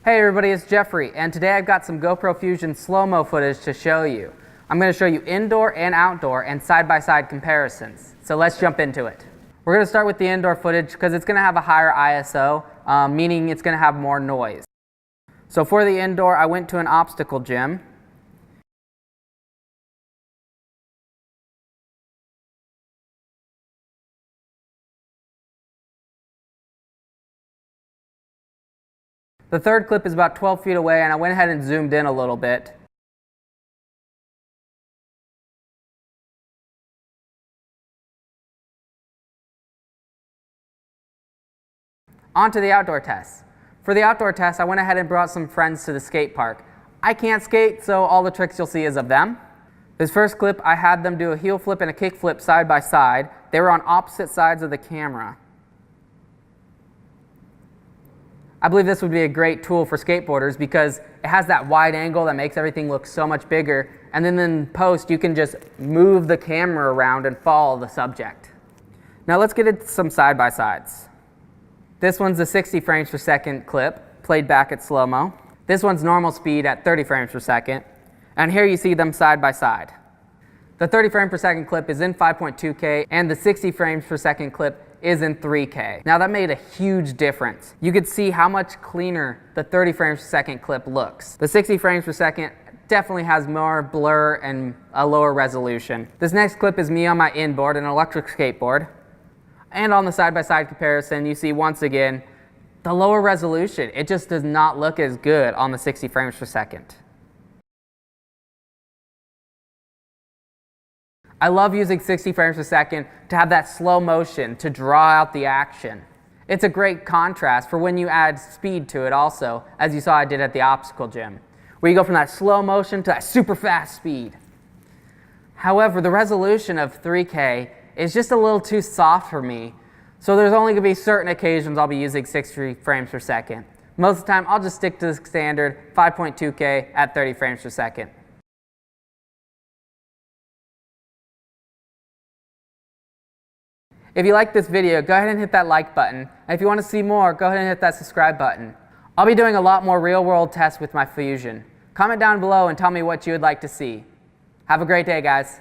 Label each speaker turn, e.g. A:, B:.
A: Hey everybody, it's Jeffrey, and today I've got some GoPro Fusion slow-mo footage to show you. I'm going to show you indoor and outdoor and side-by-side comparisons. So let's jump into it. We're going to start with the indoor footage because it's going to have a higher ISO, meaning it's going to have more noise. So for the indoor, I went to an obstacle gym. The third clip is about 12 feet away, and I went ahead and zoomed in a little bit. On to the outdoor test. For the outdoor test, I went ahead and brought some friends to the skate park. I can't skate, so all the tricks you'll see is of them. This first clip, I had them do a heel flip and a kick flip side by side. They were on opposite sides of the camera. I believe this would be a great tool for skateboarders because it has that wide angle that makes everything look so much bigger, and then in post you can just move the camera around and follow the subject. Now let's get into some side-by-sides. This one's a 60 frames per second clip, played back at slow-mo. This one's normal speed at 30 frames per second, and here you see them side by side. The 30 frame per second clip is in 5.2K, and the 60 frames per second clip is in 3K. Now that made a huge difference. You could see how much cleaner the 30 frames per second clip looks. The 60 frames per second definitely has more blur and a lower resolution. This next clip is me on my inboard, an electric skateboard. And on the side-by-side comparison, you see once again, the lower resolution. It just does not look as good on the 60 frames per second. I love using 60 frames per second to have that slow motion to draw out the action. It's a great contrast for when you add speed to it also, as you saw I did at the obstacle gym, where you go from that slow motion to that super fast speed. However, the resolution of 3K is just a little too soft for me, so there's only going to be certain occasions I'll be using 60 frames per second. Most of the time, I'll just stick to the standard 5.2K at 30 frames per second. If you like this video, go ahead and hit that like button. And if you want to see more, go ahead and hit that subscribe button. I'll be doing a lot more real-world tests with my Fusion. Comment down below and tell me what you would like to see. Have a great day, guys.